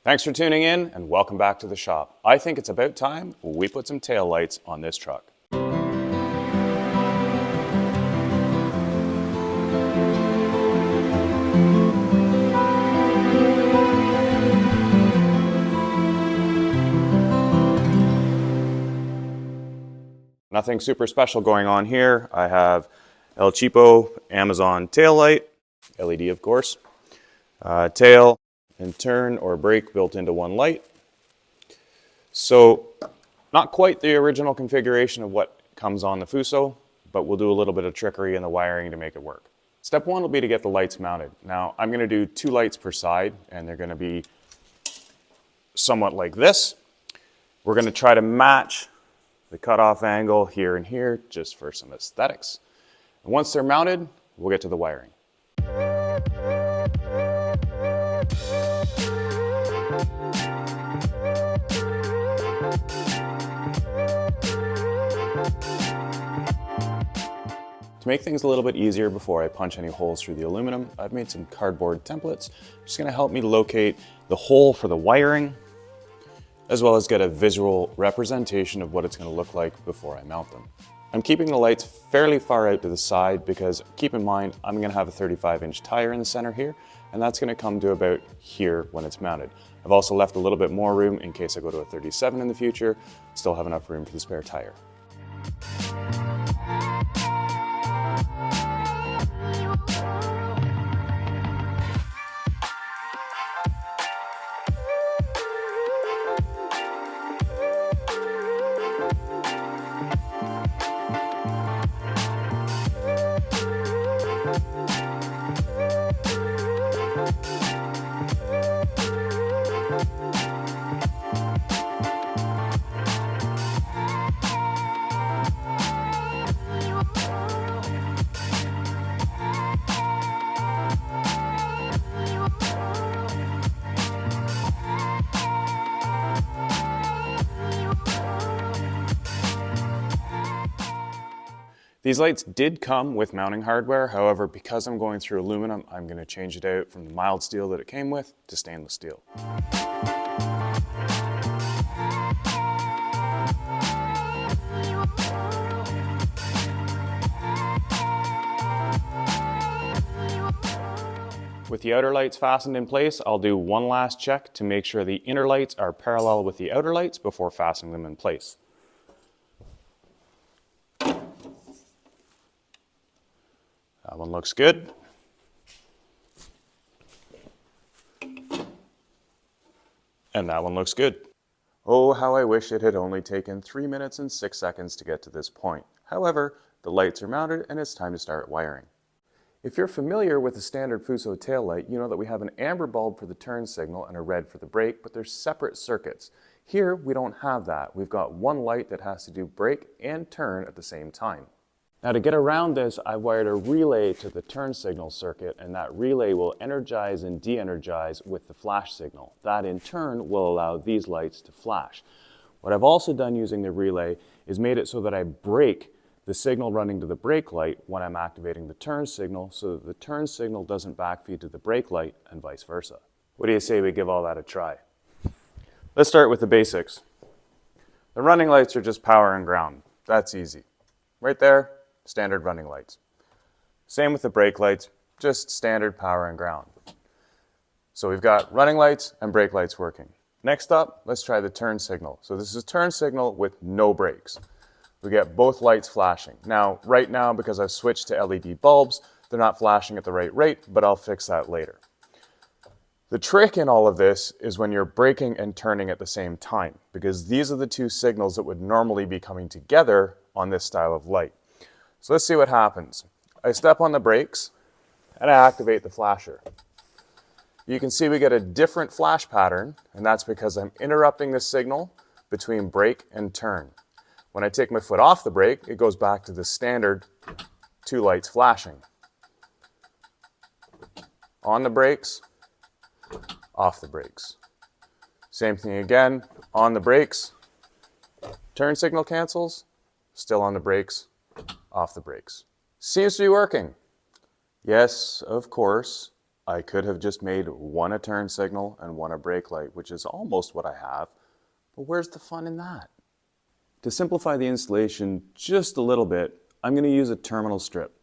Thanks for tuning in and welcome back to the shop. I think it's about time we put some tail lights on this truck. Nothing super special going on here. I have El Cheapo Amazon tail light, LED of course, tail and turn or brake built into one light. So not quite the original configuration of what comes on the Fuso, but we'll do a little bit of trickery in the wiring to make it work. Step one will be to get the lights mounted. Now I'm going to do 2 lights per side and they're going to be somewhat like this. We're going to try to match the cutoff angle here and here just for some aesthetics. And once they're mounted, we'll get to the wiring. To make things a little bit easier before I punch any holes through the aluminum, I've made some cardboard templates, just going to help me locate the hole for the wiring, as well as get a visual representation of what it's going to look like before I mount them. I'm keeping the lights fairly far out to the side because keep in mind I'm going to have a 35-inch tire in the center here, and that's going to come to about here when it's mounted. I've also left a little bit more room in case I go to a 37 in the future, still have enough room for the spare tire. These lights did come with mounting hardware, however, because I'm going through aluminum, I'm going to change it out from the mild steel that it came with to stainless steel. With the outer lights fastened in place, I'll do one last check to make sure the inner lights are parallel with the outer lights before fastening them in place. That one looks good. And that one looks good. Oh, how I wish it had only taken 3 minutes and 6 seconds to get to this point. However, the lights are mounted and it's time to start wiring. If you're familiar with the standard Fuso taillight, you know that we have an amber bulb for the turn signal and a red for the brake, but they're separate circuits. Here, we don't have that. We've got one light that has to do brake and turn at the same time. Now to get around this, I wired a relay to the turn signal circuit, and that relay will energize and de-energize with the flash signal. That in turn will allow these lights to flash. What I've also done using the relay is made it so that I break the signal running to the brake light when I'm activating the turn signal so that the turn signal doesn't backfeed to the brake light and vice versa. What do you say we give all that a try? Let's start with the basics. The running lights are just power and ground. That's easy. Right there, standard running lights. Same with the brake lights, just standard power and ground. So we've got running lights and brake lights working. Next up, let's try the turn signal. So this is a turn signal with no brakes. We get both lights flashing. Now, right now, because I've switched to LED bulbs, they're not flashing at the right rate, but I'll fix that later. The trick in all of this is when you're braking and turning at the same time, because these are the two signals that would normally be coming together on this style of light. So let's see what happens. I step on the brakes and I activate the flasher. You can see we get a different flash pattern, and that's because I'm interrupting the signal between brake and turn. When I take my foot off the brake, it goes back to the standard 2 lights flashing. On the brakes, off the brakes. Same thing again, on the brakes, turn signal cancels, still on the brakes, off the brakes. Seems to be working. Yes, of course, I could have just made one a turn signal and one a brake light, which is almost what I have, but where's the fun in that? To simplify the installation just a little bit, I'm going to use a terminal strip.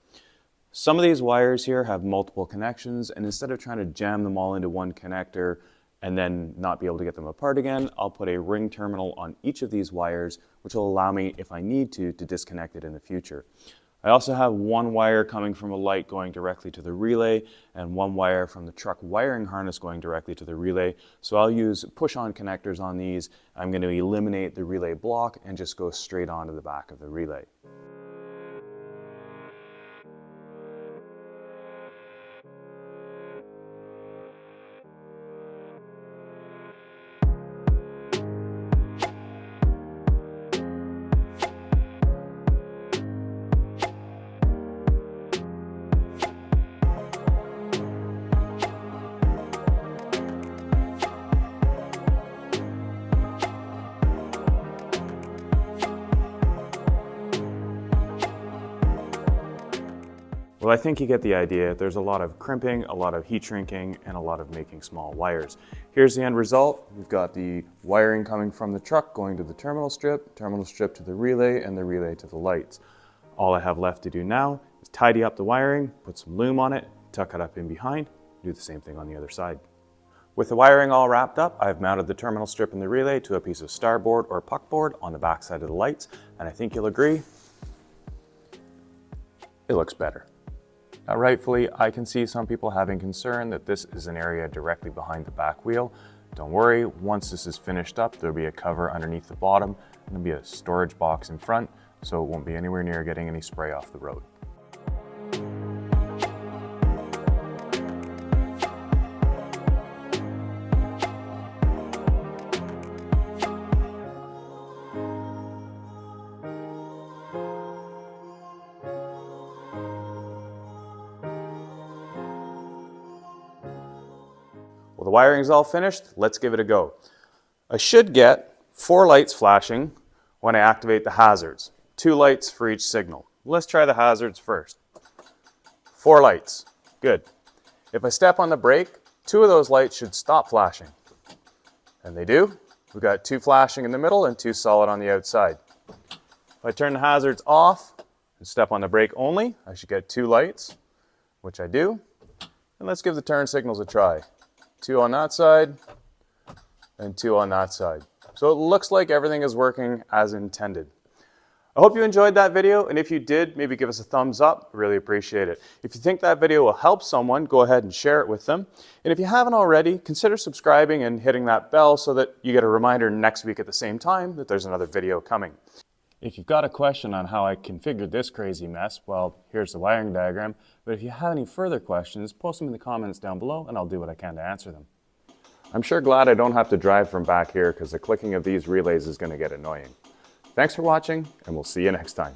Some of these wires here have multiple connections, and instead of trying to jam them all into one connector and then not be able to get them apart again, I'll put a ring terminal on each of these wires, which will allow me, if I need to disconnect it in the future. I also have one wire coming from a light going directly to the relay and one wire from the truck wiring harness going directly to the relay. So I'll use push-on connectors on these. I'm going to eliminate the relay block and just go straight onto the back of the relay. Well, I think you get the idea. There's a lot of crimping, a lot of heat shrinking, and a lot of making small wires. Here's the end result. We've got the wiring coming from the truck going to the terminal strip to the relay, and the relay to the lights. All I have left to do now is tidy up the wiring, put some loom on it, tuck it up in behind, do the same thing on the other side. With the wiring all wrapped up, I've mounted the terminal strip and the relay to a piece of starboard or puckboard on the back side of the lights, and I think you'll agree, it looks better. Now, rightfully, I can see some people having concern that this is an area directly behind the back wheel. Don't worry, once this is finished up, there'll be a cover underneath the bottom, and there'll be a storage box in front, so it won't be anywhere near getting any spray off the road. Well, the wiring's all finished. Let's give it a go. I should get 4 lights flashing when I activate the hazards. 2 lights for each signal. Let's try the hazards first. 4 lights. Good. If I step on the brake, 2 of those lights should stop flashing. And they do. We've got 2 flashing in the middle and 2 solid on the outside. If I turn the hazards off and step on the brake only, I should get 2 lights, which I do. And let's give the turn signals a try. 2 on that side, and 2 on that side. So it looks like everything is working as intended. I hope you enjoyed that video, and if you did, maybe give us a thumbs up. Really appreciate it. If you think that video will help someone, go ahead and share it with them. And if you haven't already, consider subscribing and hitting that bell so that you get a reminder next week at the same time that there's another video coming. If you've got a question on how I configured this crazy mess, well, here's the wiring diagram. But if you have any further questions, post them in the comments down below and I'll do what I can to answer them. I'm sure glad I don't have to drive from back here because the clicking of these relays is going to get annoying. Thanks for watching, and we'll see you next time.